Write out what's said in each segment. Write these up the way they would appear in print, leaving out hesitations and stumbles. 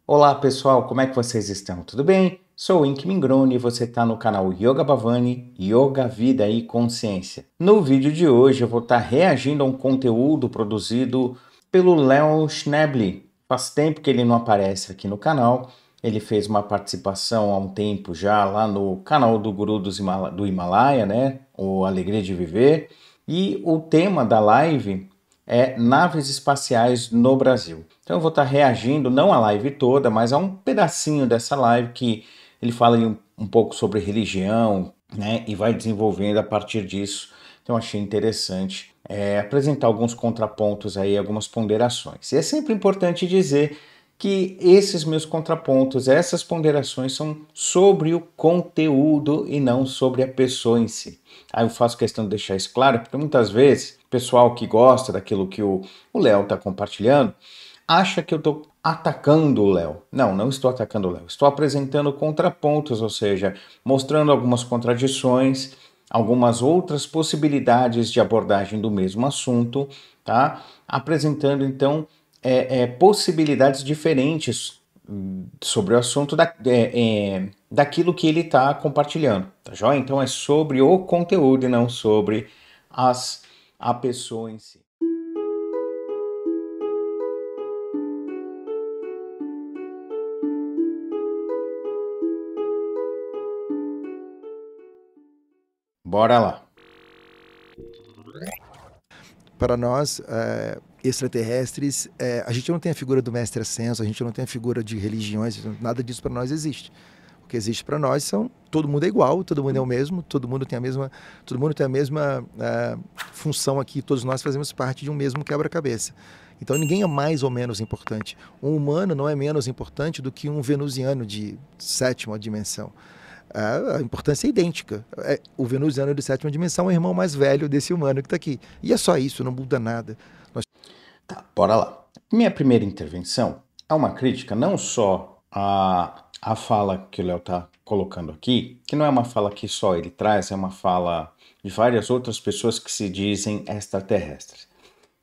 Olá pessoal, como é que vocês estão? Tudo bem? Sou o Ink Mingroni e você está no canal Yoga Bhavani, Yoga, Vida e Consciência. No vídeo de hoje eu vou estar reagindo a um conteúdo produzido pelo Léo Schneble. Faz tempo que ele não aparece aqui no canal. Ele fez uma participação há um tempo já lá no canal do Guru do Himalaia, né? O Alegria de Viver. E o tema da live é naves espaciais no Brasil. Então eu vou estar reagindo, não à live toda, mas a um pedacinho dessa live que ele fala um pouco sobre religião, né, e vai desenvolvendo a partir disso. Então eu achei interessante apresentar alguns contrapontos aí, algumas ponderações. E é sempre importante dizer que esses meus contrapontos, essas ponderações são sobre o conteúdo e não sobre a pessoa em si. Aí eu faço questão de deixar isso claro, porque muitas vezes o pessoal que gosta daquilo que o Léo está compartilhando acha que eu estou atacando o Léo. Não, não estou atacando o Léo. Estou apresentando contrapontos, ou seja, mostrando algumas contradições, algumas outras possibilidades de abordagem do mesmo assunto, tá? Apresentando então possibilidades diferentes sobre o assunto daquilo que ele está compartilhando, tá joia? Então é sobre o conteúdo e não sobre a pessoa em si. Bora lá. Para nós, extraterrestres, a gente não tem a figura do mestre ascenso, a gente não tem a figura de religiões, nada disso para nós existe. O que existe para nós são todo mundo é igual, todo mundo é o mesmo, todo mundo tem a mesma função aqui, todos nós fazemos parte de um mesmo quebra-cabeça. Então ninguém é mais ou menos importante. Um humano não é menos importante do que um venusiano de sétima dimensão. A importância é idêntica. O venusiano de sétima dimensão é o irmão mais velho desse humano que está aqui. E é só isso, não muda nada. Tá, bora lá. Minha primeira intervenção é uma crítica não só à fala que o Léo está colocando aqui, que não é uma fala que só ele traz, é uma fala de várias outras pessoas que se dizem extraterrestres.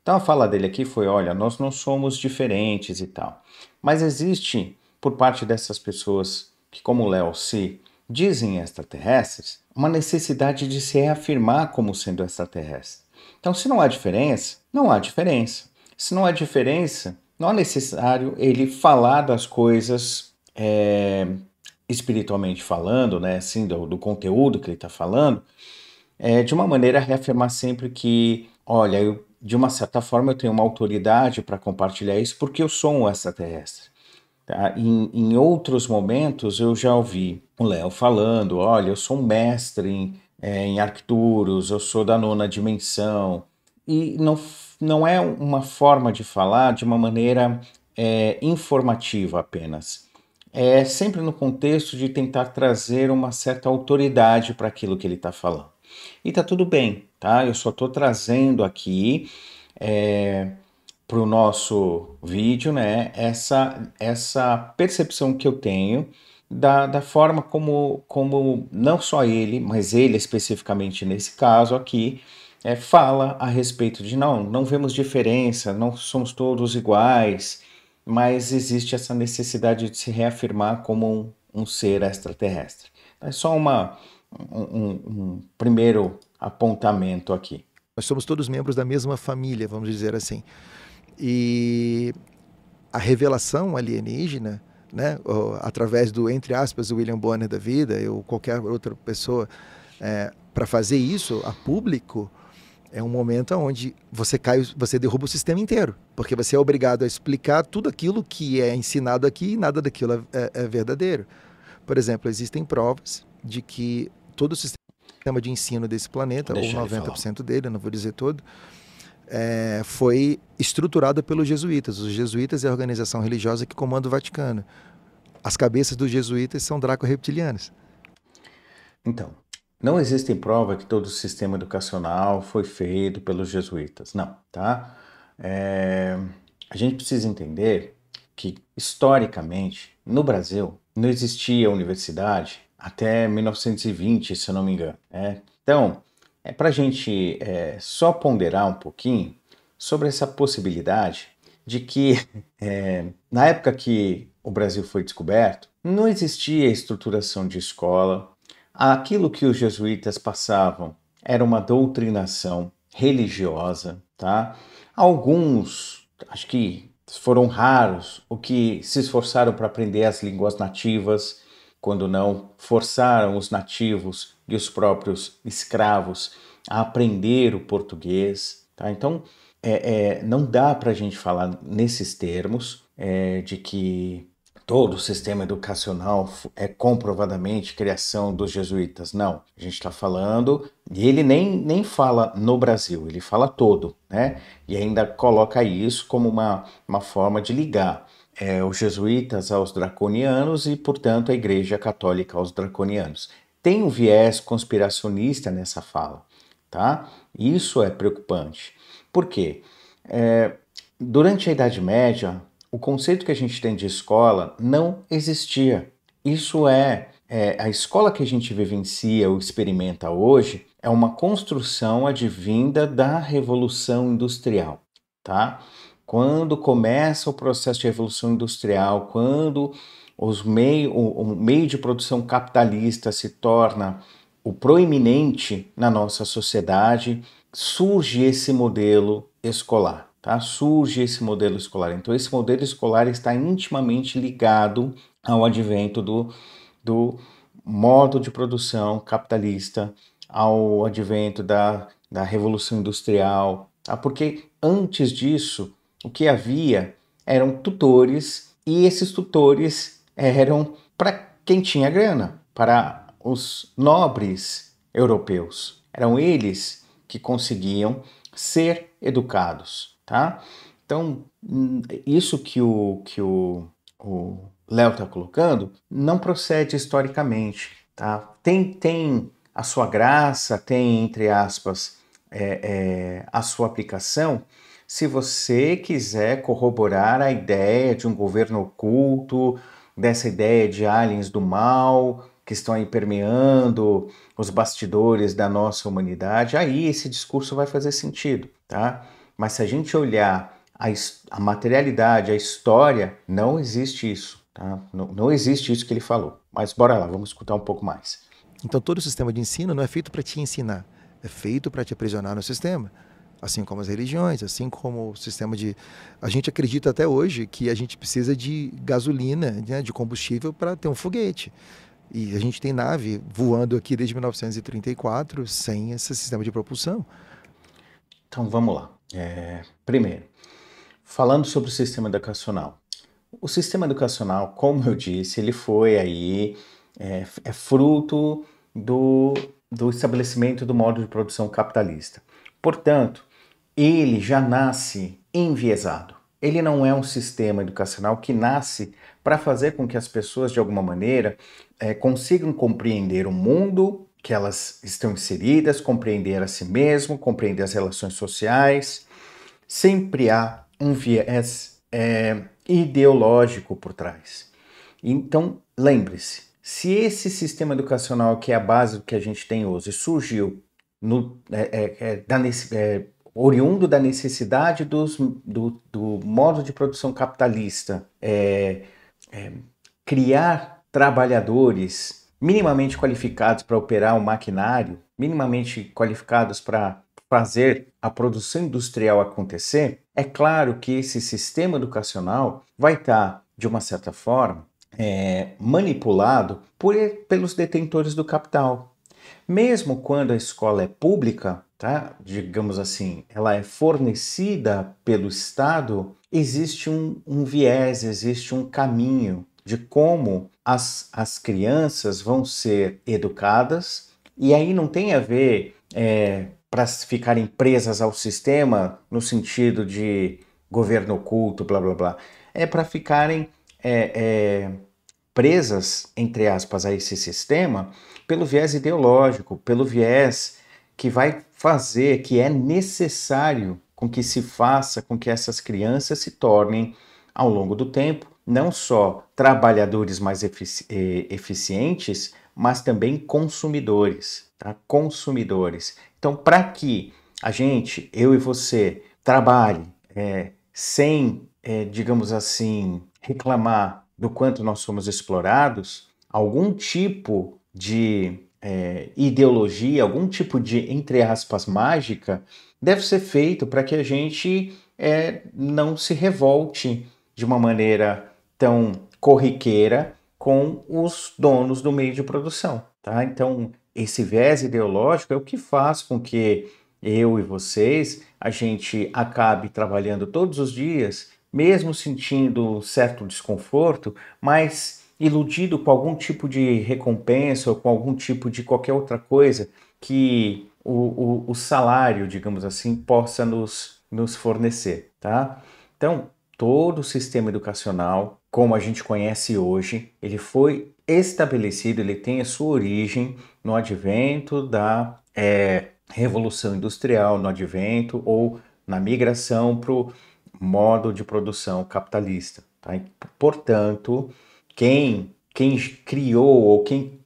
Então a fala dele aqui foi, olha, nós não somos diferentes e tal. Mas existe, por parte dessas pessoas que, como o Léo, se dizem extraterrestres, uma necessidade de se reafirmar como sendo extraterrestre. Então, se não há diferença, não há diferença. Se não há diferença, não é necessário ele falar das coisas espiritualmente falando, né, assim, do conteúdo que ele está falando, de uma maneira a reafirmar sempre que, olha, de uma certa forma eu tenho uma autoridade para compartilhar isso porque eu sou um extraterrestre. Tá? Em outros momentos eu já ouvi o Léo falando, olha, eu sou um mestre em Arcturus, eu sou da nona dimensão, e não é uma forma de falar de uma maneira informativa apenas. É sempre no contexto de tentar trazer uma certa autoridade para aquilo que ele está falando. E tá tudo bem, tá? Eu só estou trazendo aqui para o nosso vídeo, né, essa percepção que eu tenho da forma como não só ele, mas ele especificamente nesse caso aqui, fala a respeito de não vemos diferença, não somos todos iguais, mas existe essa necessidade de se reafirmar como um ser extraterrestre. É só um primeiro apontamento aqui. Nós somos todos membros da mesma família, vamos dizer assim. E a revelação alienígena, né, através do, entre aspas, o William Bonner da vida, ou qualquer outra pessoa, para fazer isso a público, é um momento onde você derruba o sistema inteiro, porque você é obrigado a explicar tudo aquilo que é ensinado aqui e nada daquilo é verdadeiro. Por exemplo, existem provas de que todo o sistema de ensino desse planeta, ou 90% dele, não vou dizer todo, foi estruturada pelos jesuítas. Os jesuítas é a organização religiosa que comanda o Vaticano. As cabeças dos jesuítas são draco-reptilianas. Então, não existe prova que todo o sistema educacional foi feito pelos jesuítas, não, tá? A gente precisa entender que, historicamente, no Brasil, não existia universidade até 1920, se eu não me engano, né? Então, para a gente só ponderar um pouquinho sobre essa possibilidade de que, na época que o Brasil foi descoberto, não existia estruturação de escola. Aquilo que os jesuítas passavam era uma doutrinação religiosa, tá? Alguns, acho que foram raros, o que se esforçaram para aprender as línguas nativas, quando não, forçaram os nativos e os próprios escravos a aprender o português, tá? Então, não dá para a gente falar nesses termos de que todo o sistema educacional é comprovadamente criação dos jesuítas. Não, a gente está falando, e ele nem fala no Brasil, ele fala todo, né? E ainda coloca isso como uma forma de ligar os jesuítas aos draconianos e, portanto, a Igreja Católica aos draconianos. Tem um viés conspiracionista nessa fala, tá? Isso é preocupante. Por quê? Durante a Idade Média, o conceito que a gente tem de escola não existia. Isso a escola que a gente vivencia ou experimenta hoje é uma construção advinda da Revolução Industrial, tá? Quando começa o processo de Revolução Industrial, quando o meio de produção capitalista se torna o proeminente na nossa sociedade, surge esse modelo escolar. Tá? Surge esse modelo escolar. Então, esse modelo escolar está intimamente ligado ao advento do modo de produção capitalista, ao advento da Revolução Industrial, tá? Porque antes disso, o que havia eram tutores, e esses tutores eram para quem tinha grana, para os nobres europeus. Eram eles que conseguiam ser educados, tá? Então, isso que o Léo está colocando não procede historicamente, tá? Tem a sua graça, tem, entre aspas, a sua aplicação, se você quiser corroborar a ideia de um governo oculto, dessa ideia de aliens do mal que estão aí permeando os bastidores da nossa humanidade, aí esse discurso vai fazer sentido, tá? Mas se a gente olhar a materialidade, a história, não existe isso, tá? Não existe isso que ele falou. Mas bora lá, vamos escutar um pouco mais. Então todo o sistema de ensino não é feito para te ensinar, é feito para te aprisionar no sistema. Assim como as religiões, assim como o sistema de... A gente acredita até hoje que a gente precisa de gasolina, né, de combustível para ter um foguete. E a gente tem nave voando aqui desde 1934 sem esse sistema de propulsão. Então vamos lá. Primeiro, falando sobre o sistema educacional. O sistema educacional, como eu disse, ele foi aí, fruto do estabelecimento do modo de produção capitalista. Portanto, ele já nasce enviesado. Ele não é um sistema educacional que nasce para fazer com que as pessoas, de alguma maneira, consigam compreender o mundo que elas estão inseridas, compreender a si mesmo, compreender as relações sociais. Sempre há um viés ideológico por trás. Então, lembre-se, se esse sistema educacional, que é a base do que a gente tem hoje, surgiu oriundo da necessidade do modo de produção capitalista, criar trabalhadores minimamente qualificados para operar um maquinário, minimamente qualificados para fazer a produção industrial acontecer, é claro que esse sistema educacional vai estar, de uma certa forma, manipulado pelos detentores do capital. Mesmo quando a escola é pública, tá? Digamos assim, ela é fornecida pelo Estado, existe um viés, existe um caminho de como as crianças vão ser educadas, e aí não tem a ver para ficarem presas ao sistema no sentido de governo oculto, blá blá blá, é para ficarem presas, entre aspas, a esse sistema pelo viés ideológico, pelo viés que vai fazer, que é necessário com que se faça com que essas crianças se tornem, ao longo do tempo, não só trabalhadores mais eficientes, mas também consumidores, tá? Consumidores. Então, para que a gente, eu e você, trabalhe sem, digamos assim, reclamar do quanto nós somos explorados, algum tipo de ideologia, algum tipo de, entre aspas, mágica, deve ser feito para que a gente não se revolte de uma maneira tão corriqueira com os donos do meio de produção, tá? Então, esse viés ideológico é o que faz com que eu e vocês, a gente acabe trabalhando todos os dias, mesmo sentindo certo desconforto, mas iludido com algum tipo de recompensa ou com algum tipo de qualquer outra coisa que o salário, digamos assim, possa nos fornecer, tá? Então, todo o sistema educacional, como a gente conhece hoje, ele foi estabelecido, ele tem a sua origem no advento da Revolução Industrial, no advento ou na migração para o modo de produção capitalista. Tá? E, portanto, quem criou ou quem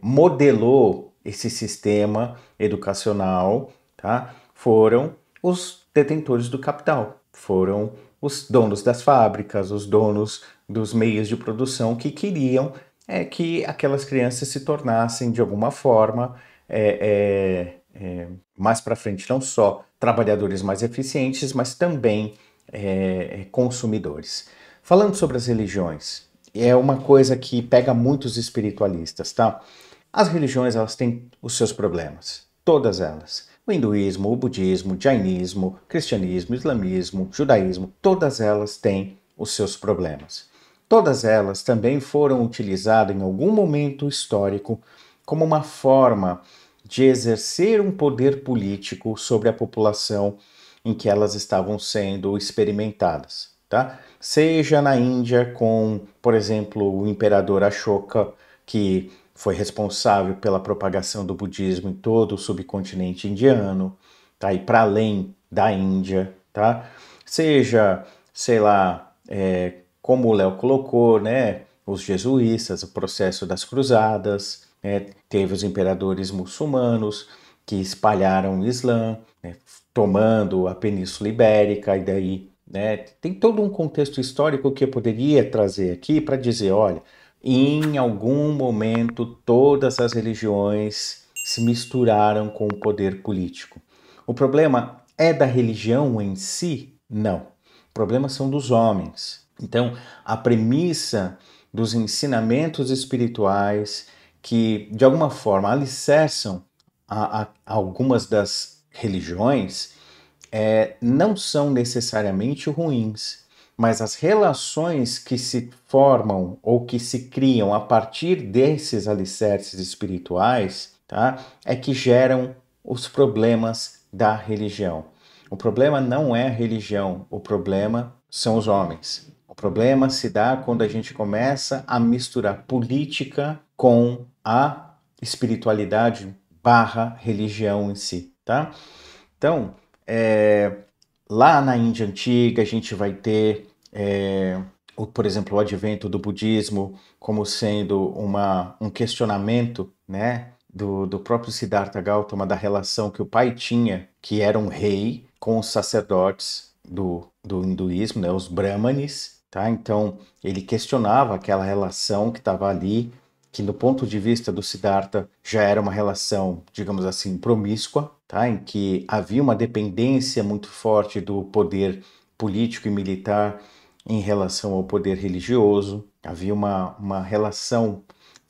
modelou esse sistema educacional, tá? Foram os detentores do capital, foram os donos das fábricas, os donos dos meios de produção que queriam que aquelas crianças se tornassem, de alguma forma, mais para frente, não só trabalhadores mais eficientes, mas também consumidores. Falando sobre as religiões, é uma coisa que pega muitos espiritualistas, tá? As religiões, elas têm os seus problemas, todas elas. O hinduísmo, o budismo, o jainismo, cristianismo, islamismo, judaísmo, todas elas têm os seus problemas. Todas elas também foram utilizadas em algum momento histórico como uma forma de exercer um poder político sobre a população em que elas estavam sendo experimentadas, tá? Seja na Índia com, por exemplo, o imperador Ashoka, que foi responsável pela propagação do budismo em todo o subcontinente indiano, tá? E para além da Índia, tá? Seja, sei lá, como o Léo colocou, né? Os jesuítas, o processo das cruzadas, teve os imperadores muçulmanos que espalharam o Islã, né? Tomando a Península Ibérica, e daí, né? Tem todo um contexto histórico que eu poderia trazer aqui para dizer, olha, em algum momento todas as religiões se misturaram com o poder político. O problema é da religião em si? Não. O problema são dos homens. Então, a premissa dos ensinamentos espirituais que, de alguma forma, alicerçam a algumas das religiões não são necessariamente ruins, mas as relações que se formam ou que se criam a partir desses alicerces espirituais, tá, é que geram os problemas da religião. O problema não é a religião, o problema são os homens. O problema se dá quando a gente começa a misturar política com a espiritualidade barra religião em si, tá? Então, lá na Índia Antiga, a gente vai ter, por exemplo, o advento do budismo como sendo um questionamento, né, do próprio Siddhartha Gautama, da relação que o pai tinha, que era um rei, com os sacerdotes do hinduísmo, né, os brahmanes, tá? Então, ele questionava aquela relação que estava ali, que do ponto de vista do Siddhartha já era uma relação, digamos assim, promíscua, tá? Em que havia uma dependência muito forte do poder político e militar em relação ao poder religioso. Havia uma relação,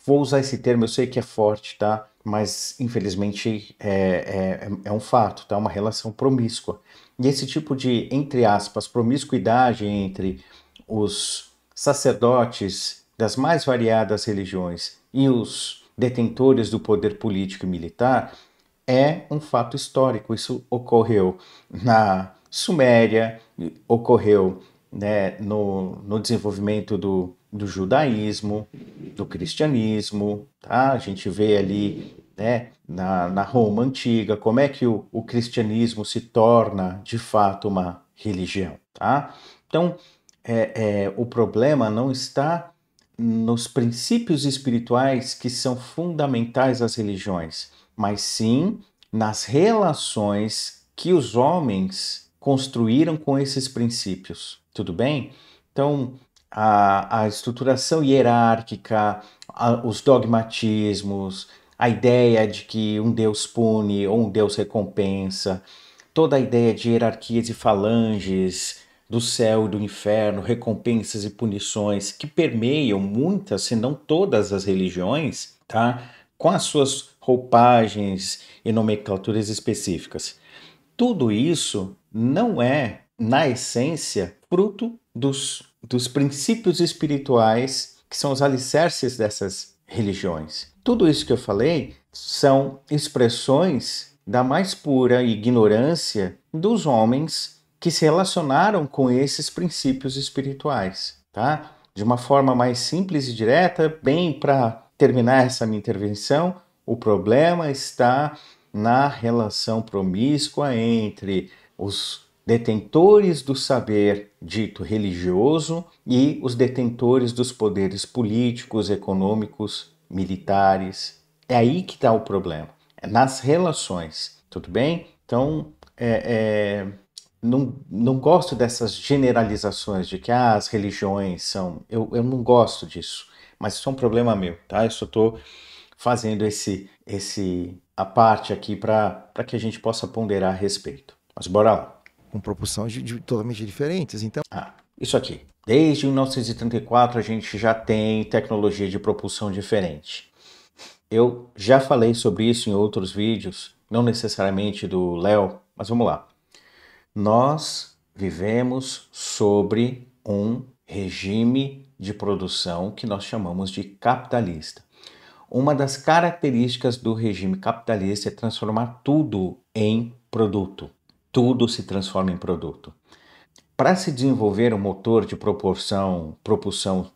vou usar esse termo, eu sei que é forte, tá? Mas infelizmente é um fato, tá? Uma relação promíscua. E esse tipo de, entre aspas, promiscuidade entre os sacerdotes das mais variadas religiões e os detentores do poder político e militar é um fato histórico. Isso ocorreu na Suméria, ocorreu, né, no desenvolvimento do judaísmo, do cristianismo, tá? A gente vê ali, né, na Roma antiga, como é que o cristianismo se torna de fato uma religião, tá? Então, o problema não está nos princípios espirituais que são fundamentais às religiões, mas sim nas relações que os homens construíram com esses princípios. Tudo bem? Então, a estruturação hierárquica, os dogmatismos, a ideia de que um Deus pune ou um Deus recompensa, toda a ideia de hierarquias e falanges, do céu e do inferno, recompensas e punições que permeiam muitas, se não todas as religiões, tá? Com as suas roupagens e nomenclaturas específicas. Tudo isso não é, na essência, fruto dos princípios espirituais que são os alicerces dessas religiões. Tudo isso que eu falei são expressões da mais pura ignorância dos homens que se relacionaram com esses princípios espirituais, tá? De uma forma mais simples e direta, bem para terminar essa minha intervenção, o problema está na relação promíscua entre os detentores do saber dito religioso e os detentores dos poderes políticos, econômicos, militares. É aí que está o problema, é nas relações, tudo bem? Então, não gosto dessas generalizações de que as religiões são... Eu não gosto disso, mas isso é um problema meu, tá? Eu só estou fazendo a parte aqui para que a gente possa ponderar a respeito. Mas bora lá. Com proporções totalmente diferentes. Então, isso aqui. Desde 1934 a gente já tem tecnologia de propulsão diferente. Eu já falei sobre isso em outros vídeos, não necessariamente do Léo, mas vamos lá. Nós vivemos sobre um regime de produção que nós chamamos de capitalista. Uma das características do regime capitalista é transformar tudo em produto. Tudo se transforma em produto. Para se desenvolver um motor de propulsão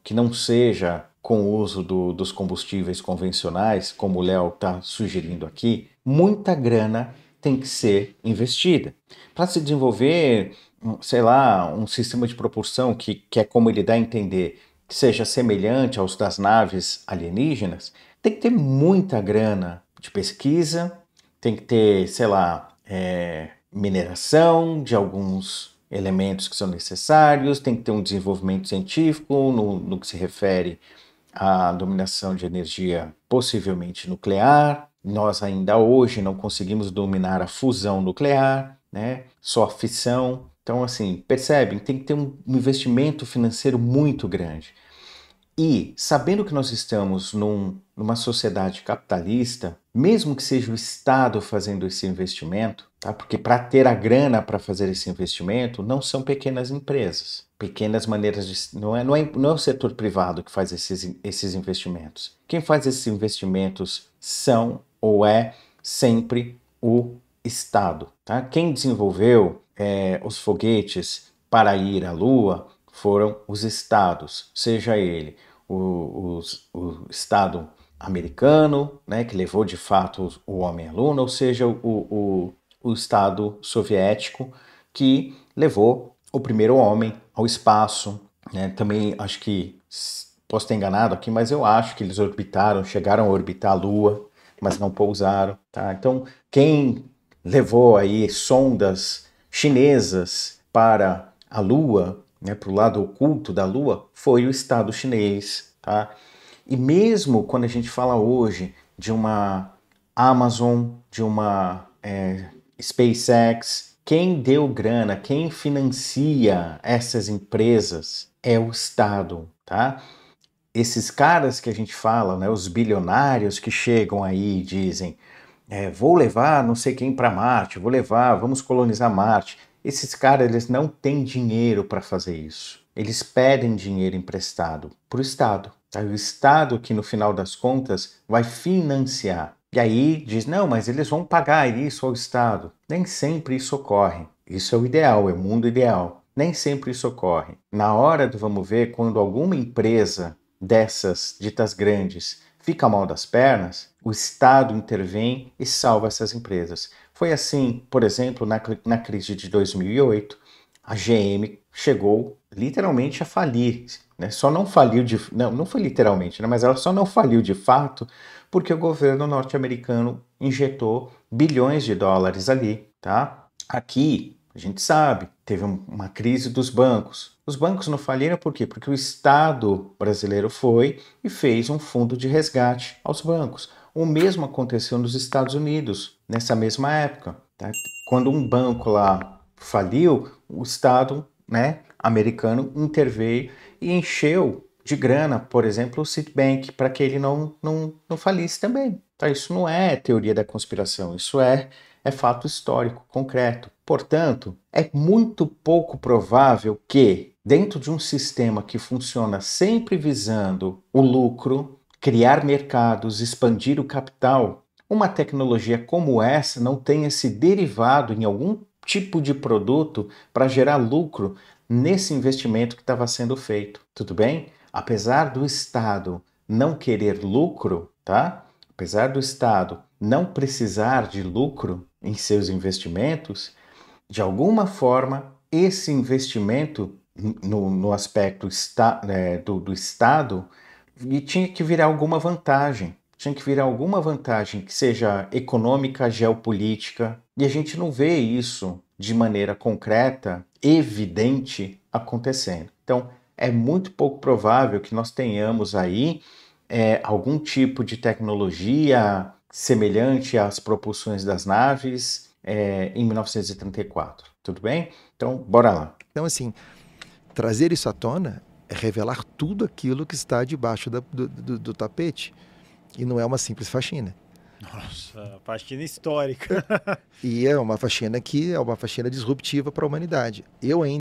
que não seja com o uso dos combustíveis convencionais, como o Léo está sugerindo aqui, muita grana tem que ser investida. Para se desenvolver, sei lá, um sistema de propulsão que é como ele dá a entender, que seja semelhante aos das naves alienígenas, tem que ter muita grana de pesquisa, tem que ter, sei lá, mineração de alguns elementos que são necessários, tem que ter um desenvolvimento científico no que se refere à dominação de energia possivelmente nuclear. Nós ainda hoje não conseguimos dominar a fusão nuclear, né? Só a fissão. Então, assim, percebem, tem que ter um investimento financeiro muito grande. E, sabendo que nós estamos numa sociedade capitalista, mesmo que seja o Estado fazendo esse investimento, tá? Porque para ter a grana para fazer esse investimento, não são pequenas empresas, pequenas maneiras de... Não é o setor privado que faz esses investimentos. Quem faz esses investimentos são ou é sempre o Estado. Tá? Quem desenvolveu os foguetes para ir à Lua foram os estados, seja ele o estado americano, né, que levou de fato o homem à Lua, ou seja, o estado soviético que levou o primeiro homem ao espaço. Né? Também acho que, posso estar enganado aqui, mas eu acho que eles chegaram a orbitar a Lua, mas não pousaram. Tá? Então, quem levou aí sondas chinesas para a Lua, né, para o lado oculto da Lua, foi o Estado chinês. Tá? E mesmo quando a gente fala hoje de uma Amazon, de uma SpaceX, quem deu grana, quem financia essas empresas é o Estado. Tá? Esses caras que a gente fala, né, os bilionários que chegam aí e dizem vou levar não sei quem para Marte, vamos colonizar Marte. Esses caras, eles não têm dinheiro para fazer isso. Eles pedem dinheiro emprestado para o Estado. Tá? O Estado que, no final das contas, vai financiar. E aí diz, não, mas eles vão pagar isso ao Estado. Nem sempre isso ocorre. Isso é o ideal, é o mundo ideal. Nem sempre isso ocorre. Na hora do vamos ver, quando alguma empresa dessas ditas grandes fica mal das pernas, o Estado intervém e salva essas empresas. Foi assim, por exemplo, na crise de 2008, a GM chegou literalmente a falir. Né? Só não faliu não foi literalmente, né? Mas ela só não faliu de fato porque o governo norte-americano injetou bilhões de dólares ali. Tá? Aqui, a gente sabe, teve uma crise dos bancos. Os bancos não faliram por quê? Porque o Estado brasileiro foi e fez um fundo de resgate aos bancos. O mesmo aconteceu nos Estados Unidos, nessa mesma época, tá? Quando um banco lá faliu, o Estado, né, americano interveio e encheu de grana, por exemplo, o Citibank, para que ele não falisse também. Tá? Isso não é teoria da conspiração, isso é fato histórico, concreto. Portanto, é muito pouco provável que, dentro de um sistema que funciona sempre visando o lucro, criar mercados, expandir o capital, uma tecnologia como essa não tenha se derivado em algum tipo de produto para gerar lucro nesse investimento que estava sendo feito. Tudo bem? Apesar do Estado não querer lucro, tá? Apesar do Estado não precisar de lucro em seus investimentos, de alguma forma, esse investimento no aspecto do Estado e tinha que virar alguma vantagem. Tinha que virar alguma vantagem que seja econômica, geopolítica, e a gente não vê isso de maneira concreta, evidente, acontecendo. Então, é muito pouco provável que nós tenhamos aí algum tipo de tecnologia semelhante às propulsões das naves em 1934. Tudo bem? Então, bora lá. Então, assim, trazer isso à tona é revelar tudo aquilo que está debaixo do tapete. E não é uma simples faxina. Nossa, faxina histórica. E é uma faxina que é uma faxina disruptiva para a humanidade. Eu ainda...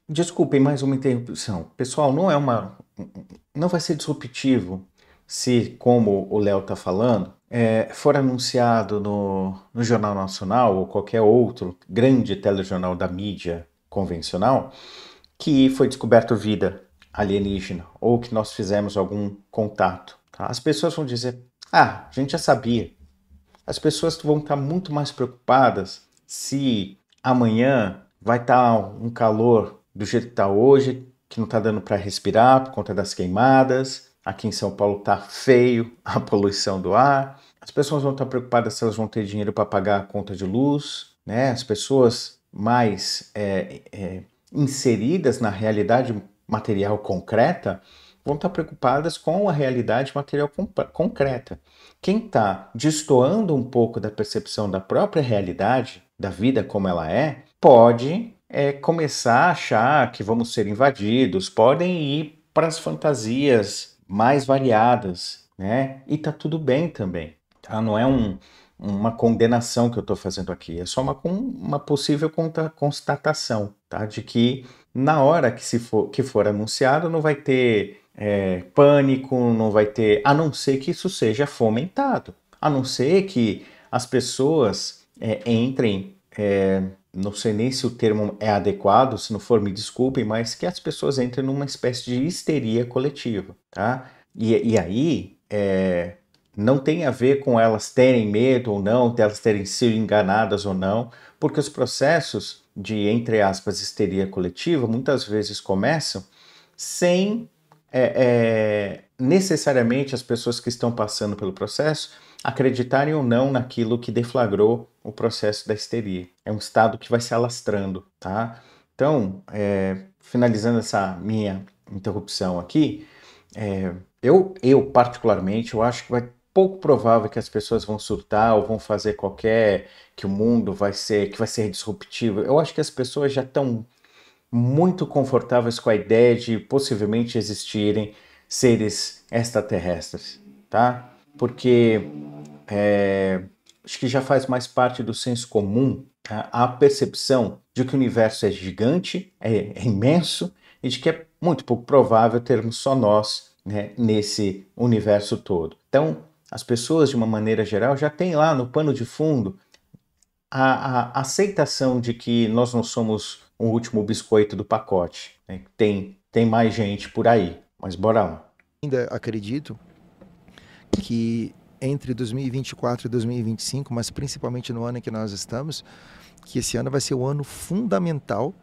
Desculpem, mais uma interrupção. Pessoal, não vai ser disruptivo se, como o Léo está falando, for anunciado no Jornal Nacional ou qualquer outro grande telejornal da mídia convencional que foi descoberto vida alienígena ou que nós fizemos algum contato. Tá? As pessoas vão dizer, a gente já sabia. As pessoas vão estar muito mais preocupadas se amanhã vai estar um calor do jeito que está hoje, que não está dando para respirar por conta das queimadas. Aqui em São Paulo está feio a poluição do ar. As pessoas vão estar preocupadas se elas vão ter dinheiro para pagar a conta de luz, né? As pessoas mais inseridas na realidade material concreta vão estar preocupadas com a realidade material concreta. Quem está destoando um pouco da percepção da própria realidade, da vida como ela pode começar a achar que vamos ser invadidos, podem ir para as fantasias mais variadas, né? E tá tudo bem também, tá? Não é uma condenação que eu estou fazendo aqui, é só uma possível constatação, tá? De que na hora que for anunciado não vai ter pânico, não vai ter, a não ser que isso seja fomentado, a não ser que as pessoas entrem, não sei nem se o termo é adequado, se não for me desculpem, mas que as pessoas entrem numa espécie de histeria coletiva, tá? E aí não tem a ver com elas terem medo ou não, elas terem sido enganadas ou não, porque os processos de, entre aspas, histeria coletiva muitas vezes começam sem necessariamente as pessoas que estão passando pelo processo acreditarem ou não naquilo que deflagrou o processo da histeria. É um estado que vai se alastrando, tá? Então, finalizando essa minha interrupção aqui, eu particularmente, eu acho que vai pouco provável que as pessoas vão surtar ou vão fazer que o mundo vai ser disruptivo. Eu acho que as pessoas já estão muito confortáveis com a ideia de possivelmente existirem seres extraterrestres, tá? Porque acho que já faz mais parte do senso comum a percepção de que o universo é gigante, é imenso, e de que é muito pouco provável termos só nós, né, nesse universo todo. Então, as pessoas, de uma maneira geral, já têm lá no pano de fundo a aceitação de que nós não somos o último biscoito do pacote, né? Tem mais gente por aí, mas bora lá. Ainda acredito que entre 2024 e 2025, mas principalmente no ano em que nós estamos, que esse ano vai ser o ano fundamental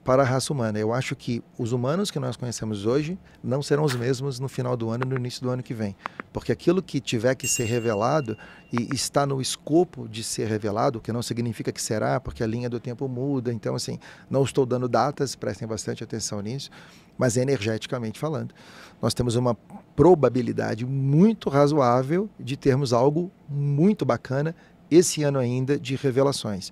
para a raça humana. Eu acho que os humanos que nós conhecemos hoje não serão os mesmos no final do ano e no início do ano que vem. Porque aquilo que tiver que ser revelado e está no escopo de ser revelado, o que não significa que será, porque a linha do tempo muda. Então, assim, não estou dando datas, prestem bastante atenção nisso, mas energeticamente falando, nós temos uma probabilidade muito razoável de termos algo muito bacana esse ano ainda de revelações.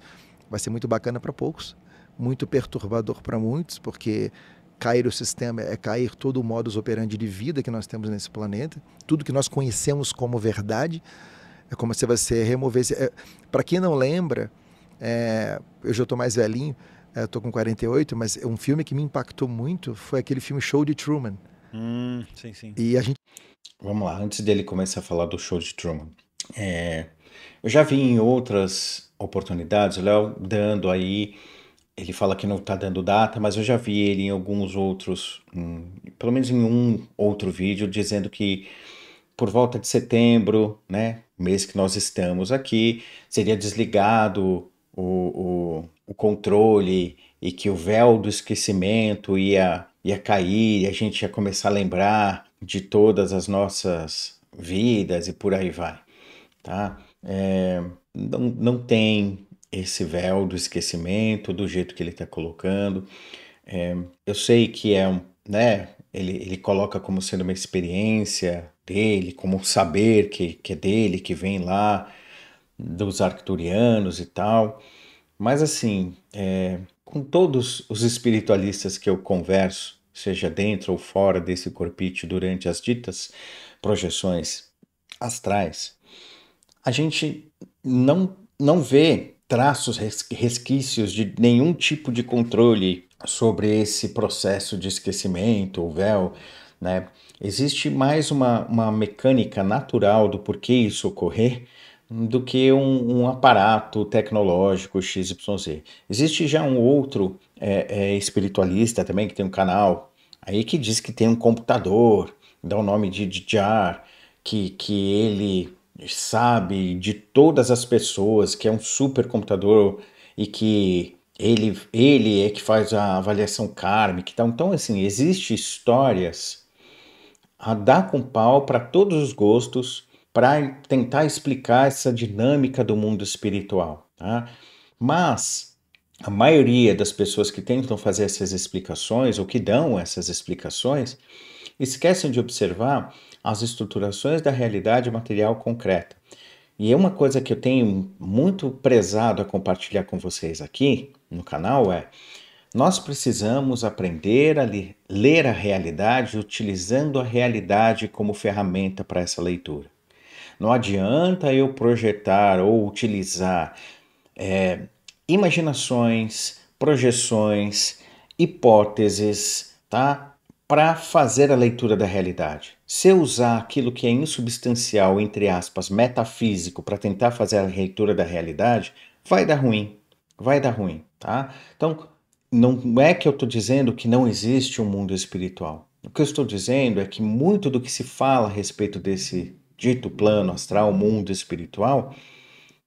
Vai ser muito bacana para poucos, muito perturbador para muitos, porque cair o sistema é cair todo o modus operandi de vida que nós temos nesse planeta, tudo que nós conhecemos como verdade, é como se você removesse... Para quem não lembra, eu já estou mais velhinho, estou com 48, mas um filme que me impactou muito foi aquele filme Show de Truman. Sim, sim. E a gente... Vamos lá, antes dele começar a falar do Show de Truman, eu já vi em outras oportunidades, o Léo dando aí, ele fala que não está dando data, mas eu já vi ele em alguns outros, pelo menos em um outro vídeo, dizendo que por volta de setembro, né, mês que nós estamos aqui, seria desligado o controle e que o véu do esquecimento ia cair e a gente ia começar a lembrar de todas as nossas vidas e por aí vai, tá? Não tem esse véu do esquecimento do jeito que ele está colocando. Eu sei que né, ele coloca como sendo uma experiência dele, como um saber que é dele, que vem lá dos arcturianos e tal. Mas assim, com todos os espiritualistas que eu converso, seja dentro ou fora desse corpício durante as ditas projeções astrais, a gente não vê traços, resquícios de nenhum tipo de controle sobre esse processo de esquecimento, ou véu, né? Existe mais uma mecânica natural do porquê isso ocorrer do que um aparato tecnológico XYZ. Existe já um outro espiritualista também que tem um canal aí que diz que tem um computador, dá o nome de Jar, que ele sabe de todas as pessoas, que é um supercomputador e que ele é que faz a avaliação kármica e tal. Então, assim, existem histórias a dar com pau para todos os gostos para tentar explicar essa dinâmica do mundo espiritual, tá? Mas a maioria das pessoas que tentam fazer essas explicações ou que dão essas explicações esquecem de observar as estruturações da realidade material concreta. E é uma coisa que eu tenho muito prezado a compartilhar com vocês aqui no canal nós precisamos aprender a ler a realidade utilizando a realidade como ferramenta para essa leitura. Não adianta eu projetar ou utilizar imaginações, projeções, hipóteses, tá? Para fazer a leitura da realidade. Se eu usar aquilo que é insubstancial, entre aspas, metafísico, para tentar fazer a leitura da realidade, vai dar ruim. Vai dar ruim, tá? Então, não é que eu estou dizendo que não existe um mundo espiritual. O que eu estou dizendo é que muito do que se fala a respeito desse dito plano astral, mundo espiritual,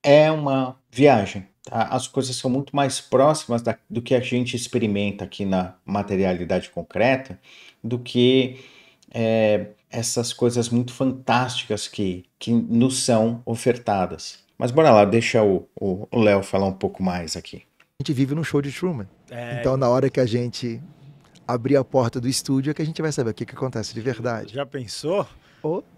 é uma viagem. Tá? As coisas são muito mais próximas do que a gente experimenta aqui na materialidade concreta do que essas coisas muito fantásticas que nos são ofertadas. Mas bora lá, deixa o Léo falar um pouco mais aqui. A gente vive num show de Truman. Então, na hora que a gente abrir a porta do estúdio, é que a gente vai saber o que acontece de verdade. Já pensou?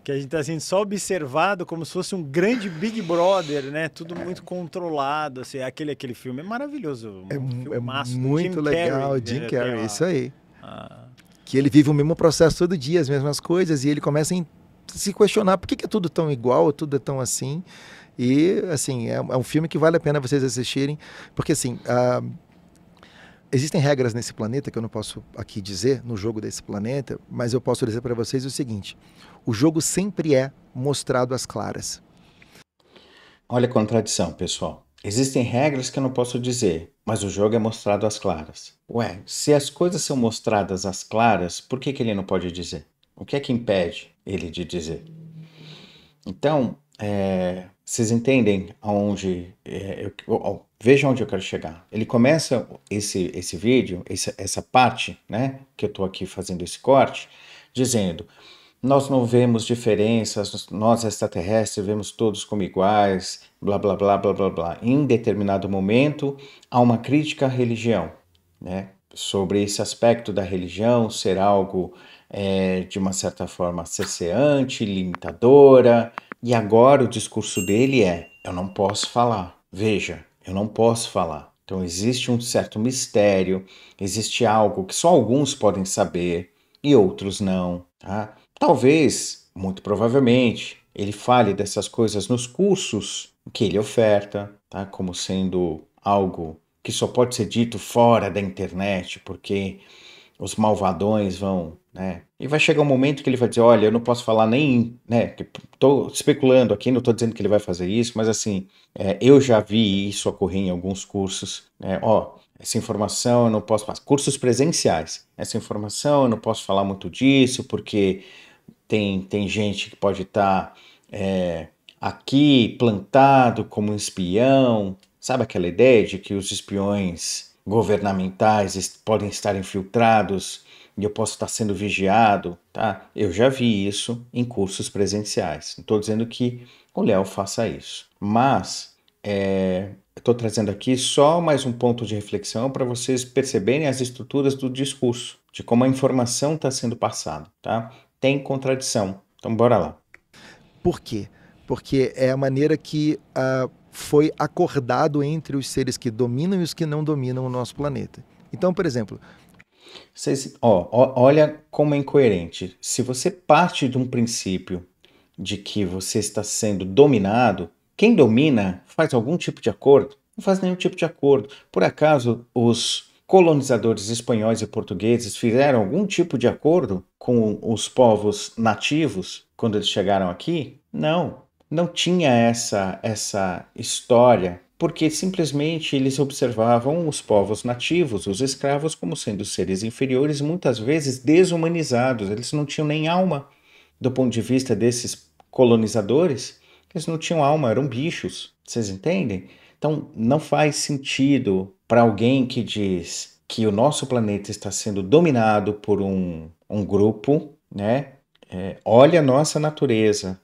Que a gente está sendo só observado como se fosse um grande Big Brother, né? Tudo muito controlado, assim, aquele filme é maravilhoso. É muito Jim legal, Carrey, Jim Carrey, isso aí. Ah. Que ele vive o mesmo processo todo dia, as mesmas coisas, e ele começa a se questionar por que é tudo tão igual, tudo é tão assim. E, assim, é um filme que vale a pena vocês assistirem, porque, assim, existem regras nesse planeta que eu não posso aqui dizer, no jogo desse planeta, mas eu posso dizer para vocês o seguinte: o jogo sempre é mostrado às claras. Olha a contradição, pessoal. Existem regras que eu não posso dizer, mas o jogo é mostrado às claras. Ué, se as coisas são mostradas às claras, por que ele não pode dizer? O que é que impede ele de dizer? Então, Vocês entendem aonde... veja onde eu quero chegar. Ele começa esse vídeo, essa parte, né, que eu estou aqui fazendo esse corte, dizendo: nós não vemos diferenças, nós extraterrestres vemos todos como iguais, blá, blá, blá, blá, blá, blá. Em determinado momento, há uma crítica à religião, né, sobre esse aspecto da religião ser algo, de uma certa forma, cerceante, limitadora. E agora o discurso dele é: eu não posso falar. Veja, eu não posso falar. Então existe um certo mistério, existe algo que só alguns podem saber e outros não, tá? Talvez, muito provavelmente, ele fale dessas coisas nos cursos que ele oferta, tá? Como sendo algo que só pode ser dito fora da internet, porque os malvadões vão, né? E vai chegar um momento que ele vai dizer: olha, eu não posso falar nem, né? Estou especulando aqui, não estou dizendo que ele vai fazer isso, mas assim, eu já vi isso ocorrer em alguns cursos, né? Ó, essa informação eu não posso passar. Cursos presenciais. Essa informação eu não posso falar muito disso, porque tem gente que pode estar aqui plantado como um espião. Sabe aquela ideia de que os espiões governamentais podem estar infiltrados e eu posso estar sendo vigiado, tá? Eu já vi isso em cursos presenciais. Não estou dizendo que o Léo faça isso, mas estou trazendo aqui só mais um ponto de reflexão para vocês perceberem as estruturas do discurso, de como a informação está sendo passada, tá? Tem contradição. Então, bora lá. Por quê? Porque é a maneira que foi acordado entre os seres que dominam e os que não dominam o nosso planeta. Então, por exemplo... olha como é incoerente. Se você parte de um princípio de que você está sendo dominado, quem domina faz algum tipo de acordo? Não faz nenhum tipo de acordo. Por acaso, os colonizadores espanhóis e portugueses fizeram algum tipo de acordo com os povos nativos quando eles chegaram aqui? Não, não tinha essa história, porque simplesmente eles observavam os povos nativos, os escravos, como sendo seres inferiores, muitas vezes desumanizados. Eles não tinham nem alma. Do ponto de vista desses colonizadores, eles não tinham alma, eram bichos. Vocês entendem? Então, não faz sentido para alguém que diz que o nosso planeta está sendo dominado por um grupo, né? Olha a nossa natureza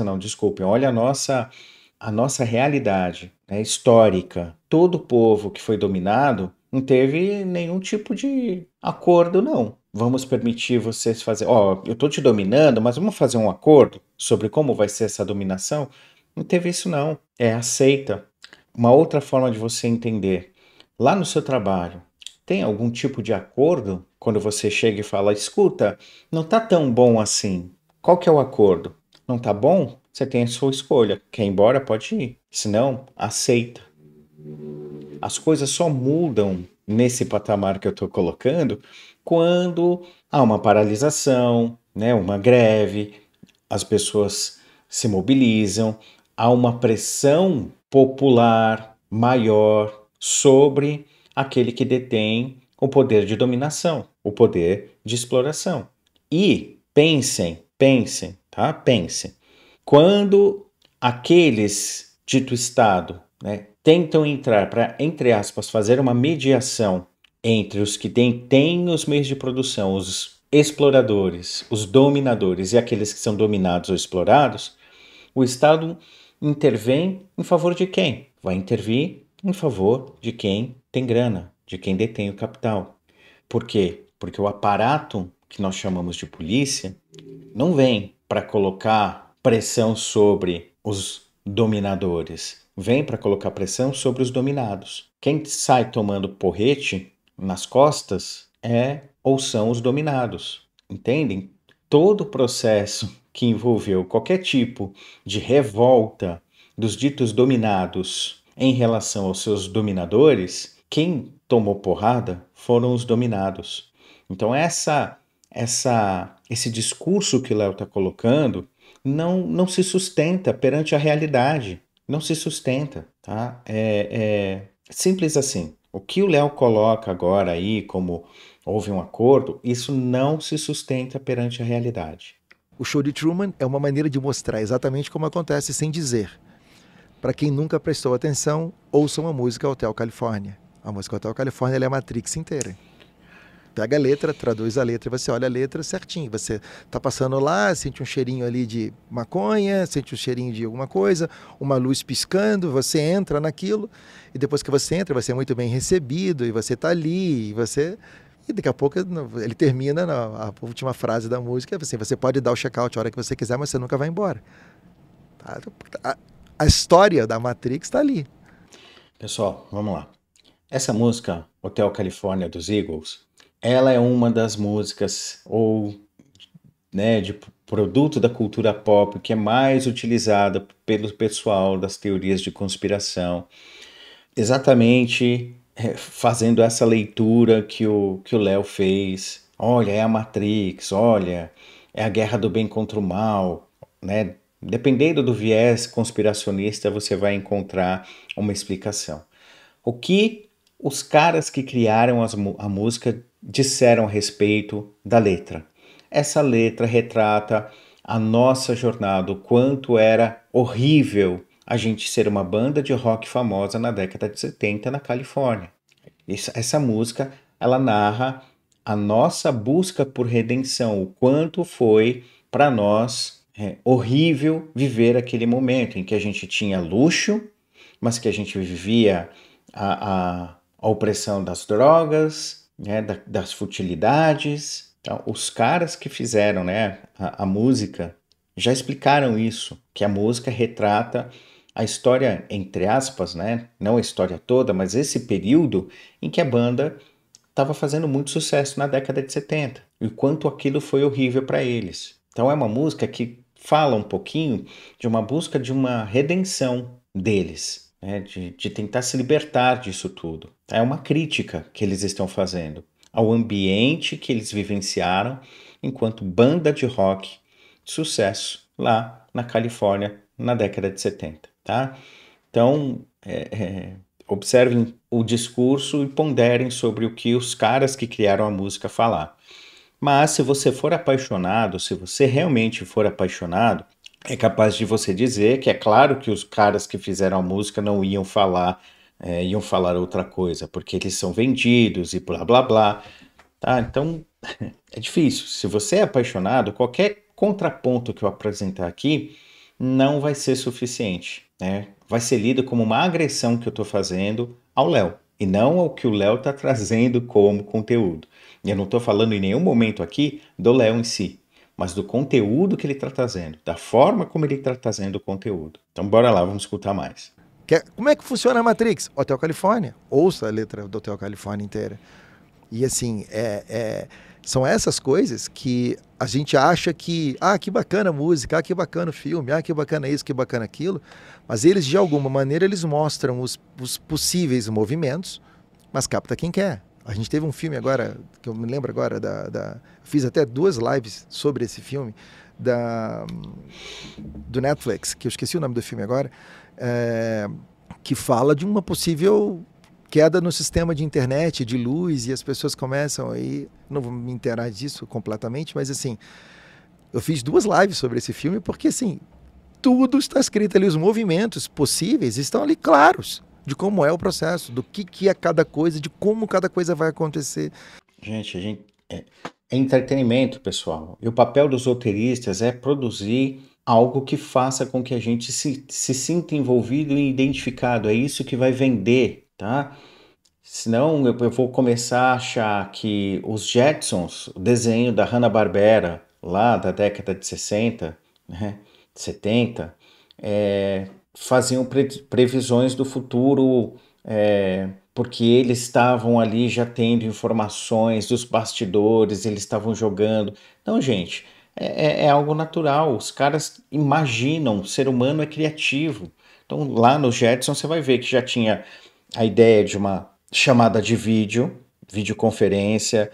não, desculpem, olha a nossa realidade, né, histórica. Todo povo que foi dominado não teve nenhum tipo de acordo, não. Vamos permitir vocês fazer... eu estou te dominando, mas vamos fazer um acordo sobre como vai ser essa dominação? Não teve isso, não. Aceita. Uma outra forma de você entender. Lá no seu trabalho, tem algum tipo de acordo quando você chega e fala: escuta, não tá tão bom assim. Qual que é o acordo? Não tá bom? Você tem a sua escolha. Quer ir embora? Pode ir. Se não, aceita. As coisas só mudam nesse patamar que eu estou colocando quando há uma paralisação, né, uma greve, as pessoas se mobilizam, há uma pressão popular maior sobre aquele que detém o poder de dominação, o poder de exploração. E pensem, tá? Pensem. Quando aqueles, dito Estado, né, tentam entrar para, entre aspas, fazer uma mediação entre os que têm os meios de produção, os exploradores, os dominadores e aqueles que são dominados ou explorados, o Estado intervém em favor de quem? Vai intervir em favor de quem tem grana, de quem detém o capital. Por quê? Porque o aparato que nós chamamos de polícia não vem para colocar pressão sobre os dominadores, vem para colocar pressão sobre os dominados. Quem sai tomando porrete nas costas ou são os dominados, entendem? Todo o processo que envolveu qualquer tipo de revolta dos ditos dominados em relação aos seus dominadores, quem tomou porrada foram os dominados. Então esse discurso que o Léo está colocando não se sustenta perante a realidade. Não se sustenta, tá? Simples assim. O que o Léo coloca agora aí como houve um acordo, isso não se sustenta perante a realidade. O show de Truman é uma maneira de mostrar exatamente como acontece sem dizer. Para quem nunca prestou atenção, ouça uma música Hotel California. A música Hotel California ela é a Matrix inteira. Pega a letra, traduz a letra e você olha a letra certinho. Você tá passando lá, sente um cheirinho ali de maconha, sente um cheirinho de alguma coisa, uma luz piscando, você entra naquilo e depois que você entra, você é muito bem recebido e você tá ali e daqui a pouco ele termina a última frase da música, assim, você pode dar o check-out a hora que você quiser, mas você nunca vai embora. A história da Matrix está ali. Pessoal, vamos lá. Essa música, Hotel California dos Eagles, ela é uma das músicas de produto da cultura pop que é mais utilizada pelo pessoal das teorias de conspiração, exatamente fazendo essa leitura que o Léo fez. Olha, é a Matrix, olha, é a guerra do bem contra o mal, né? Dependendo do viés conspiracionista, você vai encontrar uma explicação. O que os caras que criaram a música disseram a respeito da letra? Essa letra retrata a nossa jornada, o quanto era horrível a gente ser uma banda de rock famosa na década de 70 na Califórnia. Essa música, ela narra a nossa busca por redenção, o quanto foi para nós horrível viver aquele momento em que a gente tinha luxo, mas que a gente vivia a opressão das drogas, né, das futilidades. Então, os caras que fizeram, né, a música já explicaram isso, que a música retrata a história, entre aspas, né, não a história toda, mas esse período em que a banda estava fazendo muito sucesso na década de 70 e o quanto aquilo foi horrível para eles. Então é uma música que fala um pouquinho de uma busca de uma redenção deles, né, de tentar se libertar disso tudo. É uma crítica que eles estão fazendo ao ambiente que eles vivenciaram enquanto banda de rock de sucesso lá na Califórnia na década de 70, tá? Então, observem o discurso e ponderem sobre o que os caras que criaram a música falaram. Mas se você for apaixonado, se você realmente for apaixonado, é capaz de você dizer que é claro que os caras que fizeram a música não iam falar outra coisa, porque eles são vendidos e blá blá blá. Tá? Então, é difícil. Se você é apaixonado, qualquer contraponto que eu apresentar aqui não vai ser suficiente, né? Vai ser lido como uma agressão que eu estou fazendo ao Léo, e não ao que o Léo está trazendo como conteúdo. E eu não estou falando em nenhum momento aqui do Léo em si, mas do conteúdo que ele está trazendo, da forma como ele está trazendo o conteúdo. Então bora lá, vamos escutar mais. Como é que funciona a Matrix? Hotel California. Ouça a letra do Hotel California inteira. E assim, são essas coisas que a gente acha que bacana a música, que bacana o filme, que bacana isso, que bacana aquilo, mas eles, de alguma maneira, eles mostram os possíveis movimentos, mas capta quem quer. A gente teve um filme agora, que eu me lembro agora, fiz até 2 lives sobre esse filme, do Netflix, que eu esqueci o nome do filme agora, que fala de uma possível queda no sistema de internet, de luz, e as pessoas começam aí, não vou me inteirar disso completamente, mas assim, eu fiz 2 lives sobre esse filme porque assim, tudo está escrito ali, os movimentos possíveis estão ali claros, de como é o processo, do que é cada coisa, de como cada coisa vai acontecer. Gente, é entretenimento, pessoal, e o papel dos roteiristas é produzir algo que faça com que a gente se sinta envolvido e identificado, é isso que vai vender, tá? Senão eu vou começar a achar que os Jetsons, o desenho da Hanna-Barbera, lá da década de 60, né, 70, faziam previsões do futuro, porque eles estavam ali já tendo informações dos bastidores, eles estavam jogando. Não, gente, é algo natural, os caras imaginam, o ser humano é criativo. Então lá no Jetson você vai ver que já tinha a ideia de uma chamada de videoconferência,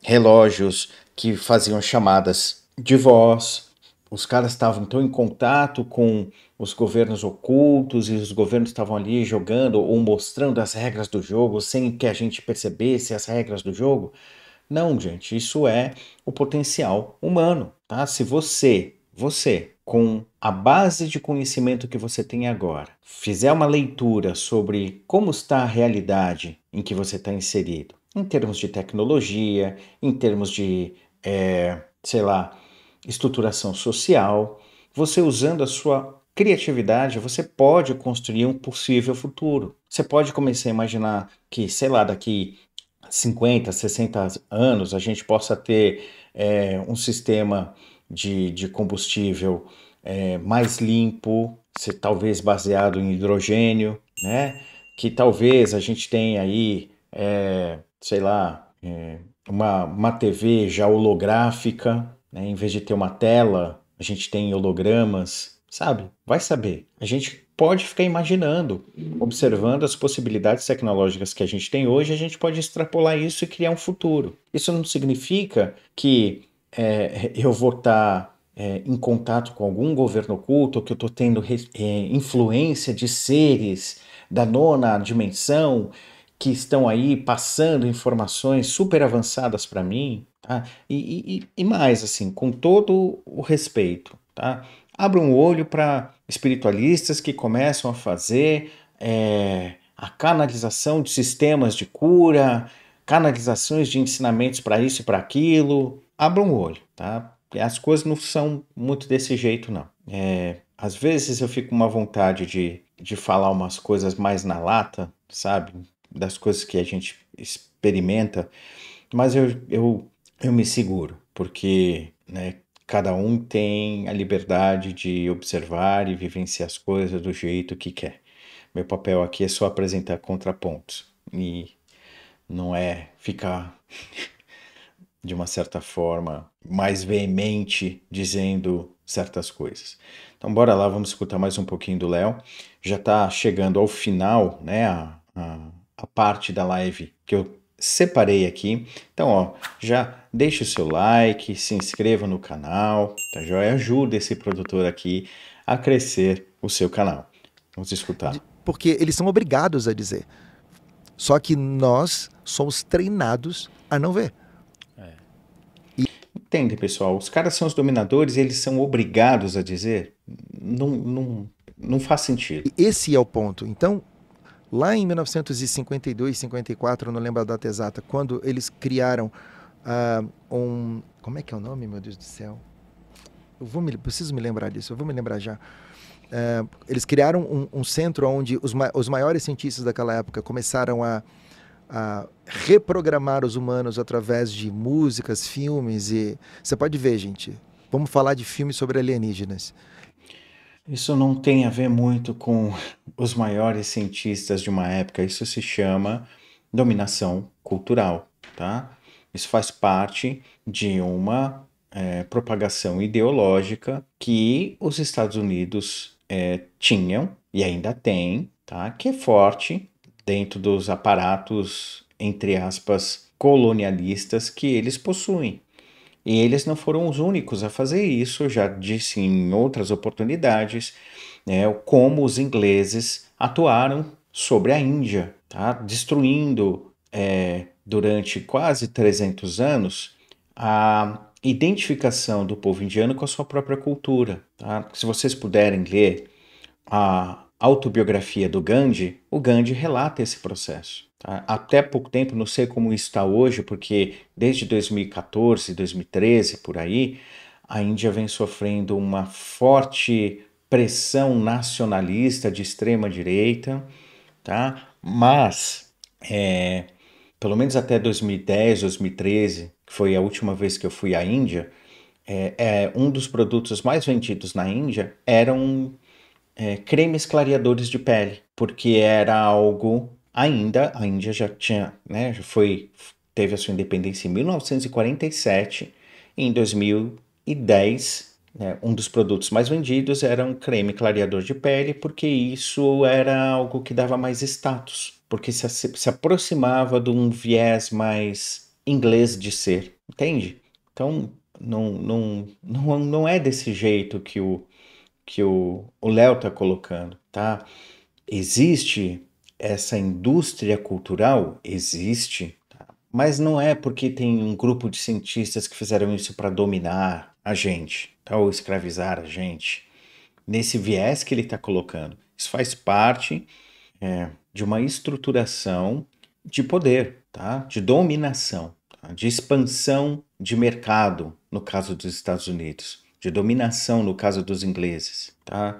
relógios que faziam chamadas de voz. Os caras estavam tão em contato com os governos ocultos e os governos estavam ali jogando ou mostrando as regras do jogo sem que a gente percebesse as regras do jogo. Não, gente, isso é o potencial humano, tá? Se você com a base de conhecimento que você tem agora, fizer uma leitura sobre como está a realidade em que você está inserido, em termos de tecnologia, em termos de, sei lá, estruturação social, você usando a sua criatividade, você pode construir um possível futuro. Você pode começar a imaginar que, sei lá, daqui 50, 60 anos a gente possa ter um sistema de combustível mais limpo, talvez baseado em hidrogênio, né? Que talvez a gente tenha aí, sei lá, uma TV já holográfica, né? Em vez de ter uma tela, a gente tem hologramas, sabe? Vai saber. A gente pode ficar imaginando, observando as possibilidades tecnológicas que a gente tem hoje, a gente pode extrapolar isso e criar um futuro. Isso não significa que eu vou estar em contato com algum governo oculto, que eu estou tendo influência de seres da nona dimensão que estão aí passando informações super avançadas para mim, tá? E mais, assim, com todo o respeito, tá? Abra um olho para espiritualistas que começam a fazer a canalização de sistemas de cura, canalizações de ensinamentos para isso e para aquilo. Abra um olho, tá? As coisas não são muito desse jeito, não. Às vezes eu fico com uma vontade de falar umas coisas mais na lata, sabe? Das coisas que a gente experimenta, mas eu me seguro, porque, né, cada um tem a liberdade de observar e vivenciar as coisas do jeito que quer. Meu papel aqui é só apresentar contrapontos e não é ficar, de uma certa forma, mais veemente dizendo certas coisas. Então, bora lá, vamos escutar mais um pouquinho do Léo. Já está chegando ao final, né, a parte da live que eu separei aqui. Então, ó, já deixa o seu like, se inscreva no canal, tá joia? Ajuda esse produtor aqui a crescer o seu canal. Vamos escutar. Porque eles são obrigados a dizer. Só que nós somos treinados a não ver. Entende, pessoal? Os caras são os dominadores e eles são obrigados a dizer? Não faz sentido. Esse é o ponto. Então, lá em 1952, 54, não lembro a data exata, quando eles criaram como é que é o nome, meu Deus do céu? Preciso me lembrar disso, eu vou me lembrar já. Eles criaram um centro onde os maiores cientistas daquela época começaram a reprogramar os humanos através de músicas, filmes, e você pode ver, gente, vamos falar de filmes sobre alienígenas. Isso não tem a ver muito com os maiores cientistas de uma época, isso se chama dominação cultural, tá? Isso faz parte de uma propagação ideológica que os Estados Unidos tinham e ainda têm, tá? Que é forte dentro dos aparatos, entre aspas, colonialistas que eles possuem. E eles não foram os únicos a fazer isso, já disse em outras oportunidades, né, como os ingleses atuaram sobre a Índia, tá? Destruindo durante quase 300 anos a identificação do povo indiano com a sua própria cultura. Tá? Se vocês puderem ler a autobiografia do Gandhi, o Gandhi relata esse processo. Tá? Até pouco tempo, não sei como está hoje, porque desde 2014, 2013, por aí, a Índia vem sofrendo uma forte pressão nacionalista de extrema direita, tá? Mas, pelo menos até 2010, 2013, que foi a última vez que eu fui à Índia, um dos produtos mais vendidos na Índia eram cremes clareadores de pele, porque era algo ainda, a Índia já tinha, né, teve a sua independência em 1947, e em 2010, né, um dos produtos mais vendidos era um creme clareador de pele, porque isso era algo que dava mais status, porque se aproximava de um viés mais inglês de ser, entende? Então, não é desse jeito que o Léo está colocando, tá? Existe essa indústria cultural? Existe, tá? Mas não é porque tem um grupo de cientistas que fizeram isso para dominar a gente. tá? Ou escravizar a gente, nesse viés que ele está colocando. Isso faz parte de uma estruturação de poder, tá? De dominação, tá? De expansão de mercado, no caso dos Estados Unidos, de dominação no caso dos ingleses, tá?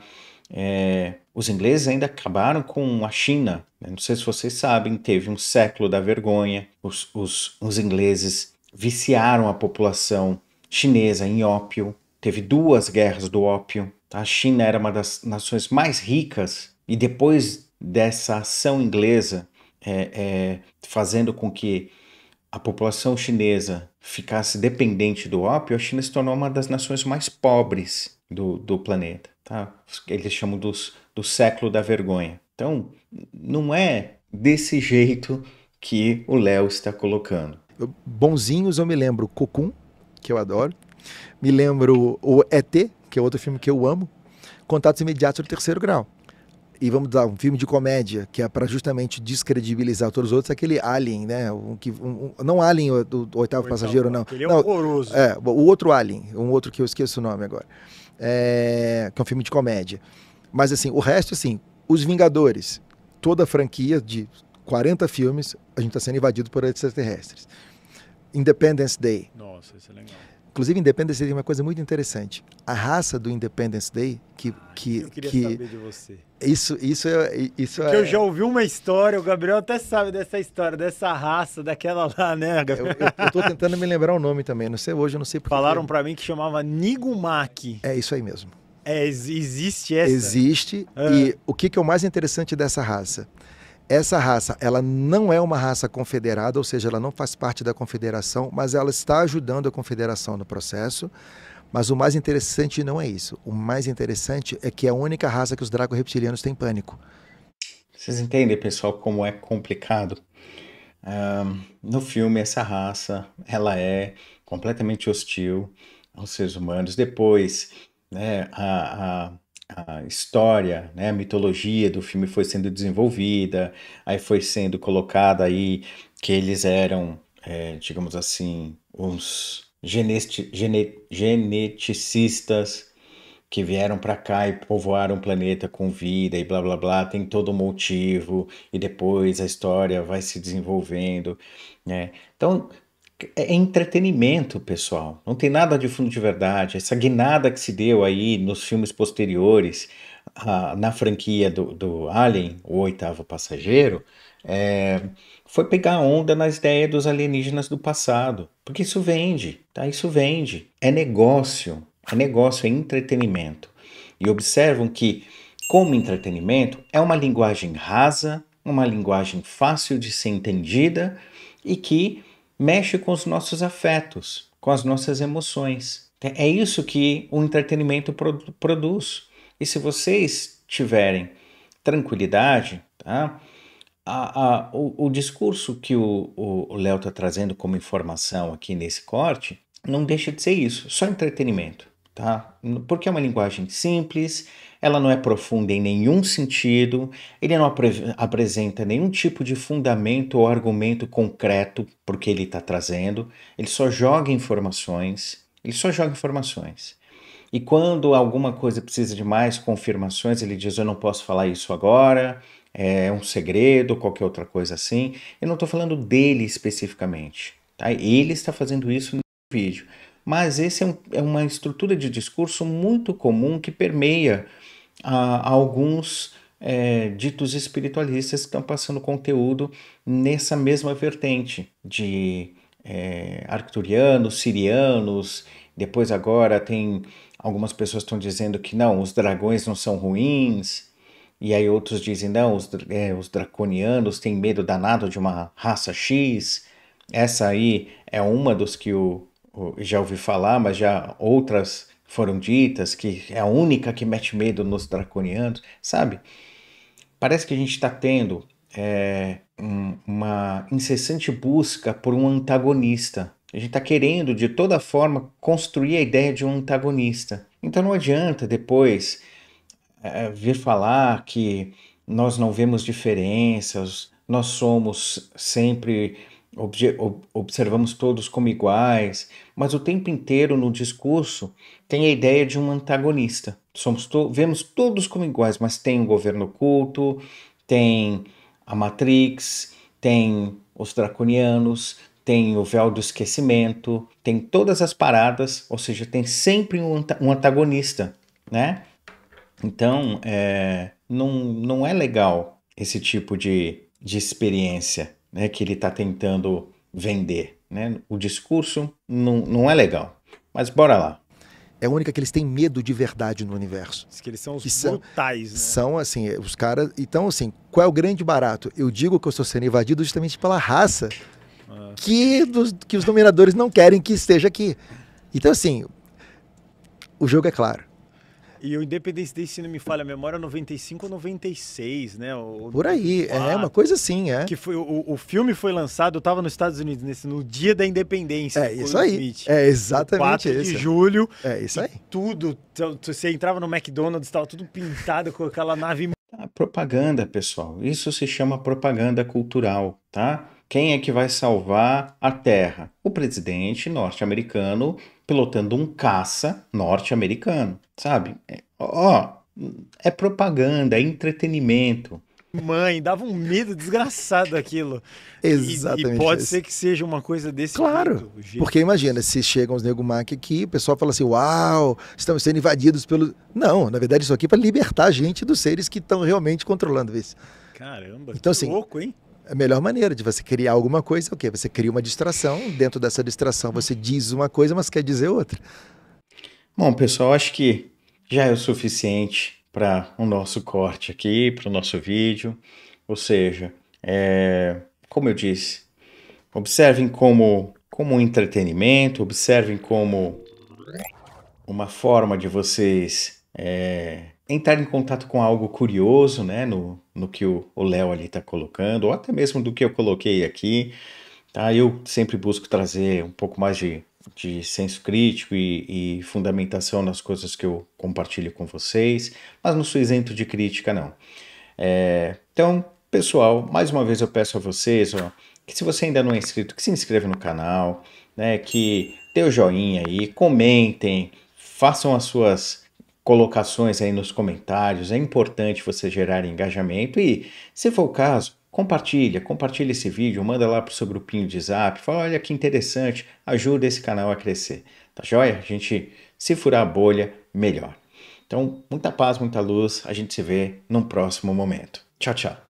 Os ingleses ainda acabaram com a China, né? Não sei se vocês sabem, teve um século da vergonha, os ingleses viciaram a população chinesa em ópio, teve 2 guerras do ópio, tá? A China era uma das nações mais ricas e depois dessa ação inglesa, fazendo com que a população chinesa ficasse dependente do ópio, a China se tornou uma das nações mais pobres do planeta, tá? Eles chamam do século da vergonha. Então, não é desse jeito que o Léo está colocando. Bonzinhos, eu me lembro Cocoon, que eu adoro. Me lembro o E.T., que é outro filme que eu amo. Contatos Imediatos do Terceiro Grau. E vamos dar um filme de comédia, que é para justamente descredibilizar todos os outros, aquele Alien, né? Não Alien, o Oitavo Passageiro, não. Ele é horroroso. O outro Alien, um outro que eu esqueço o nome agora. Que é um filme de comédia. Mas assim, o resto, assim, Os Vingadores, toda a franquia de 40 filmes, a gente está sendo invadido por extraterrestres. Independence Day. Nossa, isso é legal. Inclusive, Independence Day tem uma coisa muito interessante. A raça do Independence Day, eu queria saber de você. Porque eu já ouvi uma história, o Gabriel até sabe dessa história, dessa raça, daquela lá, né, Gabriel? Eu tô tentando me lembrar o nome também, não sei hoje, eu não sei porque. Falaram pra mim que chamava Nigumaki. É isso aí mesmo. Existe essa? Existe, e o que é o mais interessante dessa raça? Essa raça, ela não é uma raça confederada, ou seja, ela não faz parte da confederação, mas ela está ajudando a confederação no processo. Mas o mais interessante não é isso. O mais interessante é que é a única raça que os dracoreptilianos têm pânico. Vocês entendem, pessoal, como é complicado? No filme, essa raça, ela é completamente hostil aos seres humanos. Depois, né, a história, né, a mitologia do filme foi sendo desenvolvida, aí foi sendo colocada aí que eles eram, digamos assim, uns geneticistas que vieram para cá e povoaram o planeta com vida e blá blá blá, tem todo um motivo, e depois a história vai se desenvolvendo, né? Então, é entretenimento, pessoal. Não tem nada de fundo de verdade. Essa guinada que se deu aí nos filmes posteriores, na franquia do Alien, o Oitavo Passageiro, foi pegar onda nas ideias dos alienígenas do passado. Porque isso vende, tá? Isso vende. É negócio, é entretenimento. E observam que, como entretenimento, é uma linguagem rasa, uma linguagem fácil de ser entendida e que mexe com os nossos afetos, com as nossas emoções. É isso que o entretenimento produz. E se vocês tiverem tranquilidade, tá? O discurso que o Léo está trazendo como informação aqui nesse corte não deixa de ser isso, só entretenimento, tá? Porque é uma linguagem simples, ela não é profunda em nenhum sentido, ele não apresenta nenhum tipo de fundamento ou argumento concreto porque ele está trazendo, ele só joga informações, E quando alguma coisa precisa de mais confirmações, ele diz, eu não posso falar isso agora, é um segredo, qualquer outra coisa assim. Eu não estou falando dele especificamente, tá? Ele está fazendo isso no vídeo. Mas esse é uma estrutura de discurso muito comum que permeia alguns ditos espiritualistas que estão passando conteúdo nessa mesma vertente de arcturianos, sirianos. Depois agora tem algumas pessoas que estão dizendo que não, os dragões não são ruins. E aí outros dizem, não, os draconianos têm medo danado de uma raça X. Essa aí é uma dos que já ouvi falar, mas já outras foram ditas, que é a única que mete medo nos draconianos, sabe? Parece que a gente está tendo uma incessante busca por um antagonista. A gente está querendo, de toda forma, construir a ideia de um antagonista. Então não adianta depois vir falar que nós não vemos diferenças, nós somos sempre observamos todos como iguais, mas o tempo inteiro no discurso tem a ideia de um antagonista. Vemos todos como iguais, mas tem o governo oculto, tem a Matrix, tem os draconianos, tem o véu do esquecimento, tem todas as paradas, ou seja, tem sempre um antagonista, né? Então, não é legal esse tipo de experiência, né, que ele está tentando vender, né? O discurso não é legal. Mas bora lá. É a única que eles têm medo de verdade no universo. Diz que eles são os Que são, brutais, né? são assim, os caras. Então, assim, qual é o grande barato? Eu digo que eu estou sendo invadido justamente pela raça que os dominadores não querem que esteja aqui. Então, assim, o jogo é claro. E o Independence Day, se não me falha a memória, 95 ou 96, né? Por aí, é uma coisa assim, é. Que foi, o filme foi lançado, eu tava nos Estados Unidos, no dia da independência. É isso aí, Smith. É exatamente 4 de julho. É isso aí. Tudo, você entrava no McDonald's, estava tudo pintado com aquela nave. A propaganda, pessoal, isso se chama propaganda cultural, tá? Quem é que vai salvar a Terra? O presidente norte-americano pilotando um caça norte-americano, sabe? É propaganda, é entretenimento. Mãe, dava um medo desgraçado aquilo. Exatamente. E pode ser que seja uma coisa desse claro, jeito. Porque imagina, se chegam os nego mac aqui, o pessoal fala assim, uau, estamos sendo invadidos pelo... Não, na verdade isso aqui é para libertar a gente dos seres que estão realmente controlando isso. Caramba, então, que assim, louco, hein? A melhor maneira de você criar alguma coisa é o quê? Você cria uma distração, dentro dessa distração você diz uma coisa, mas quer dizer outra. Bom, pessoal, acho que já é o suficiente para o nosso corte aqui, para o nosso vídeo. Ou seja, como eu disse, observem como um entretenimento, observem como uma forma de vocês entrar em contato com algo curioso, né, no que o Léo ali está colocando, ou até mesmo do que eu coloquei aqui. Tá? Eu sempre busco trazer um pouco mais de senso crítico e fundamentação nas coisas que eu compartilho com vocês, mas não sou isento de crítica, não. Então, pessoal, mais uma vez eu peço a vocês, que se você ainda não é inscrito, que se inscreva no canal, né, que dê o joinha aí, comentem, façam as suas colocações aí nos comentários, é importante você gerar engajamento e, se for o caso, compartilha esse vídeo, manda lá pro seu grupinho de zap, fala, olha que interessante, ajuda esse canal a crescer, tá joia? A gente, se furar a bolha, melhor. Então, muita paz, muita luz, a gente se vê num próximo momento. Tchau, tchau.